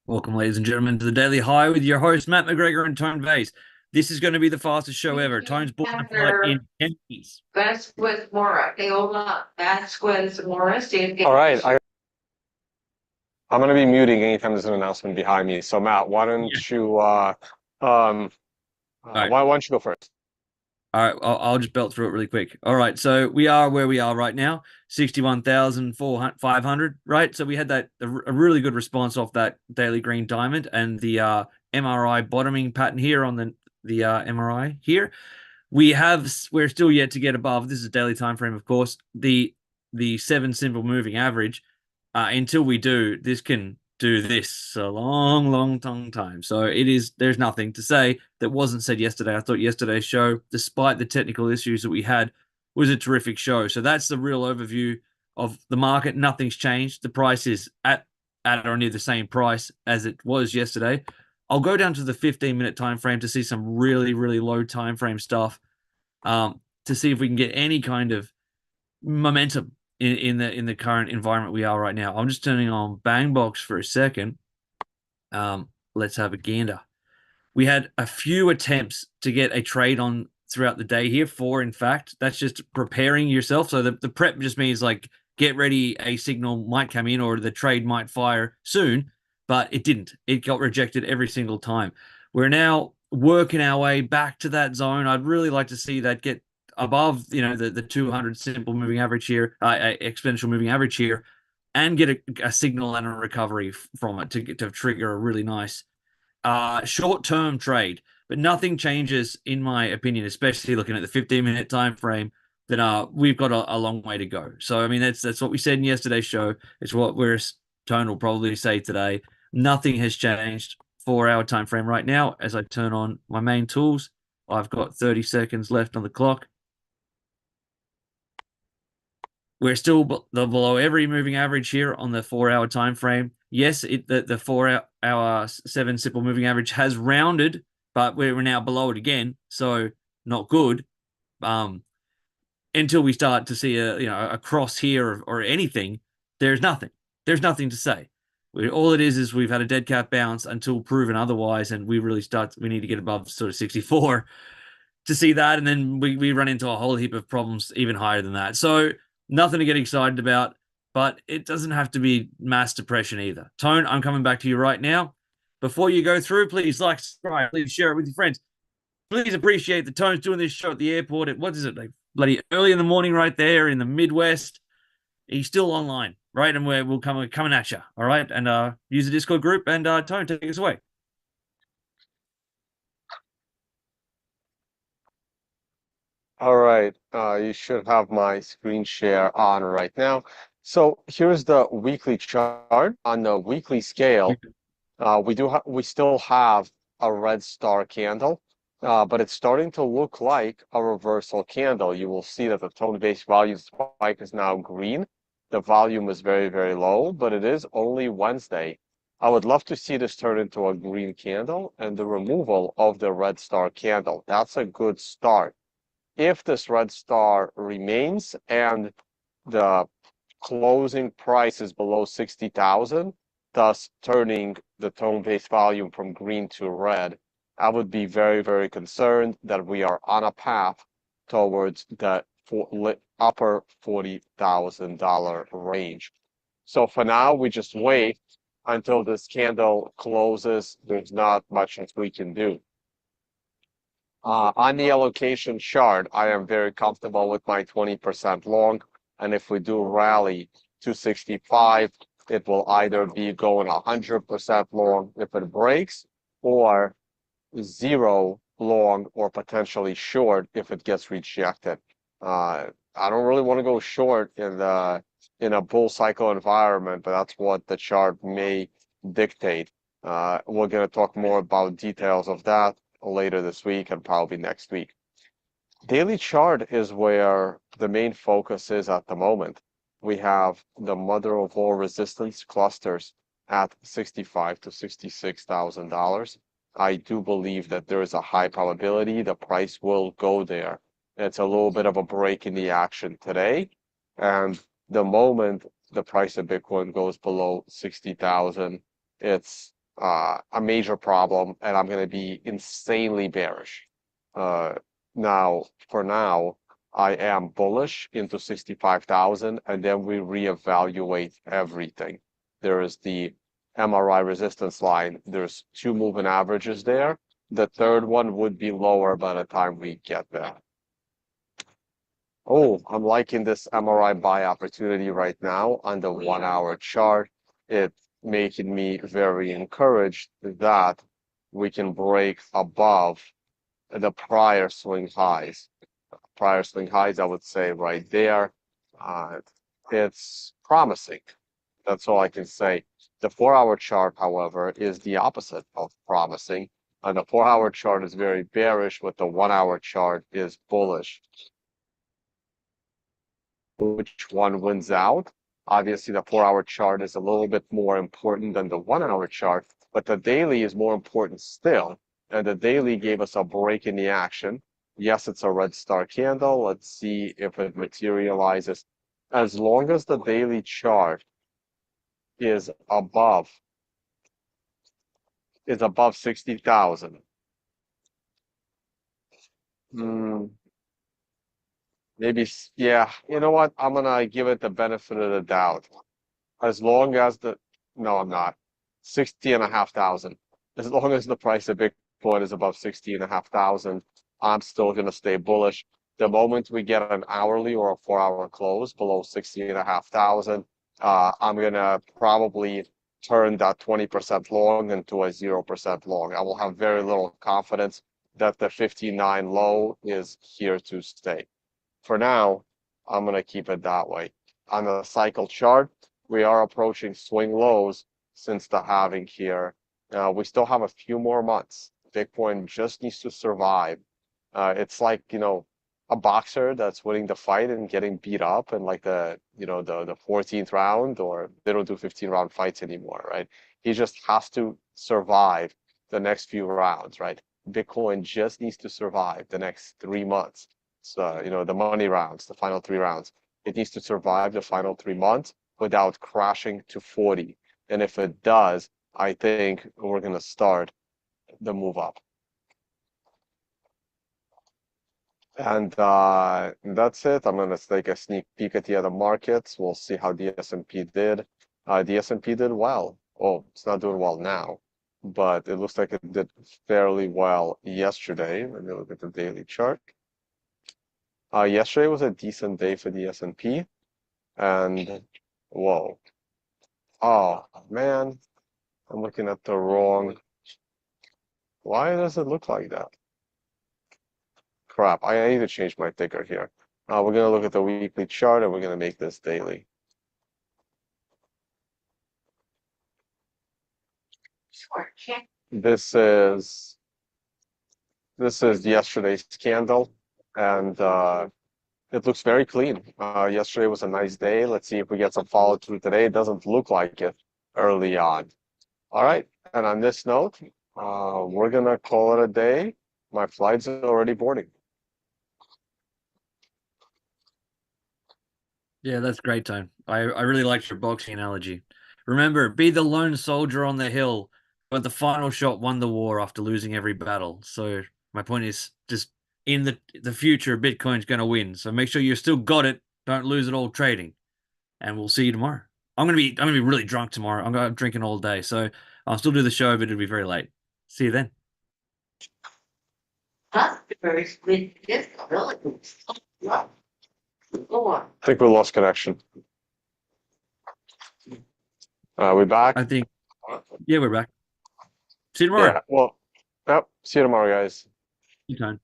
Welcome, ladies and gentlemen, to the Daily High with your host, Matt McGregor and Tone Vase. This is going to be the fastest show ever. Tone's booking a flight in 10 minutes. Vasquez Mora. Teola Vasquez Mora. All right, I'm going to be muting anytime there's an announcement behind me. So Matt, why don't Yeah. you All right. why don't you go first? All right. I'll just belt through it really quick. All right. So we are where we are right now, 61,500, right? So we had a really good response off that daily green diamond and the MRI bottoming pattern here on the MRI here. We're still yet to get above. This is a daily time frame, of course. The 7 simple moving average. Until we do, this can do this a long time. So there's nothing to say that wasn't said yesterday. I thought yesterday's show, despite the technical issues that we had, was a terrific show. So that's the real overview of the market. Nothing's changed. The price is at or near the same price as it was yesterday. I'll go down to the 15-minute time frame to see some really low time frame stuff, to see if we can get any kind of momentum in the current environment we are right now. I'm just turning on Bangbox for a second. Let's have a gander. We had a few attempts to get a trade on throughout the day here. 4, in fact. That's just preparing yourself. So the prep just means like get ready, a signal might come in or the trade might fire soon, but it didn't. It got rejected every single time. We're now working our way back to that zone. I'd really like to see that get above, the 200 simple moving average here, exponential moving average here, and get a signal and a recovery from it to trigger a really nice short-term trade. But nothing changes, in my opinion, especially looking at the 15-minute time frame. That we've got a long way to go. So I mean, that's what we said in yesterday's show. It's what Tone will probably say today. Nothing has changed. 4-hour time frame right now. As I turn on my main tools, I've got 30 seconds left on the clock. We're still below every moving average here on the 4-hour time frame. Yes, the 4-hour 7 simple moving average has rounded, but we're now below it again, so not good. Until we start to see a cross here or anything, there's nothing. There's nothing to say. All it is we've had a dead cat bounce until proven otherwise, and we need to get above sort of 64 to see that, and then we run into a whole heap of problems even higher than that. So nothing to get excited about, but it doesn't have to be mass depression either. Tone, I'm coming back to you right now. Before you go through, please like, subscribe, please share it with your friends. Please appreciate the Tone's doing this show at the airport. What is it, like bloody early in the morning right there in the Midwest? He's still online, right? And we'll come coming at you, all right? And use the Discord group, and Tone, take us away. All right, you should have my screen share on right now. So here's the weekly chart. On the weekly scale, we still have a red star candle, but it's starting to look like a reversal candle. You will see that the tone-based volume spike is now green. The volume is very low, but it is only Wednesday. I would love to see this turn into a green candle and the removal of the red star candle. That's a good start. If this red star remains and the closing price is below 60,000, thus turning the tone-based volume from green to red, I would be very concerned that we are on a path towards the upper $40,000 range. So for now, we just wait until this candle closes. There's not much that we can do. On the allocation chart, I am very comfortable with my 20% long. And if we do rally to 65, it will either be going 100% long if it breaks, or 0 long or potentially short if it gets rejected. I don't really want to go short in a bull cycle environment, but that's what the chart may dictate. We're going to talk more about details of that later this week and probably next week. Daily chart is where the main focus is at the moment. We have the mother of all resistance clusters at $65,000 to $66,000. I do believe that there is a high probability the price will go there. It's a little bit of a break in the action today, and the moment the price of Bitcoin goes below 60,000, it's a major problem, and I'm going to be insanely bearish. Now, for now, I am bullish into 65,000, and then we reevaluate everything. There is the MRI resistance line. There's two moving averages there. The third one would be lower by the time we get there. Oh, I'm liking this MRI buy opportunity right now on the 1 hour chart. It's making me very encouraged that we can break above the prior swing highs. Prior swing highs, I would say right there. It's promising. That's all I can say. The 4 hour chart, however, is the opposite of promising. And the 4 hour chart is very bearish, but the 1 hour chart is bullish. Which one wins out? Obviously, the 4 hour chart is a little bit more important than the 1 hour chart, but the daily is more important still. And the daily gave us a break in the action. Yes, it's a red star candle. Let's see if it materializes. As long as the daily chart is above 60,000. Maybe, yeah, you know what? I'm gonna give it the benefit of the doubt. As long as no, I'm not. 60,500. As long as the price of Bitcoin is above 60,500, I'm still gonna stay bullish. The moment we get an hourly or a 4 hour close below 60,500, I'm gonna probably turn that 20% long into a 0% long. I will have very little confidence that the 59 low is here to stay. For now, I'm going to keep it that way. On the cycle chart, we are approaching swing lows since the halving here. We still have a few more months. Bitcoin just needs to survive. It's like, a boxer that's winning the fight and getting beat up in like the 14th round, or they don't do 15-round fights anymore, right? He just has to survive the next few rounds, right? Bitcoin just needs to survive the next 3 months. So, the money rounds, the final 3 rounds. It needs to survive the final 3 months without crashing to 40. And if it does, I think we're going to start the move up. And that's it. I'm going to take a sneak peek at the other markets. We'll see how the S&P did. The S&P did well. Oh, it's not doing well now, but it looks like it did fairly well yesterday. Let me look at the daily chart. Yesterday was a decent day for the S&P, and whoa. Oh, man, I'm looking at the wrong. Why does it look like that? Crap, I need to change my ticker here. We're going to look at the weekly chart, and we're going to make this daily. Sure, check. This is yesterday's candle, and it looks very clean. Yesterday was a nice day. Let's see if we get some follow through today. It doesn't look like it early on. All right, and on this note, we're going to call it a day. My flight's already boarding. Yeah, that's great, Tone. I really liked your boxing analogy. Remember, be the lone soldier on the hill, but the final shot won the war after losing every battle. So my point is, just in the future, Bitcoin's going to win. So make sure you still got it. Don't lose it all trading. And we'll see you tomorrow. I'm gonna be really drunk tomorrow. I'm drinking all day, so I'll still do the show, but it'll be very late. See you then. That's very good. It's really good. Go on. I think we lost connection. We back? I think, yeah, we're back. See you tomorrow. Yeah, well, yep. See you tomorrow, guys. You can.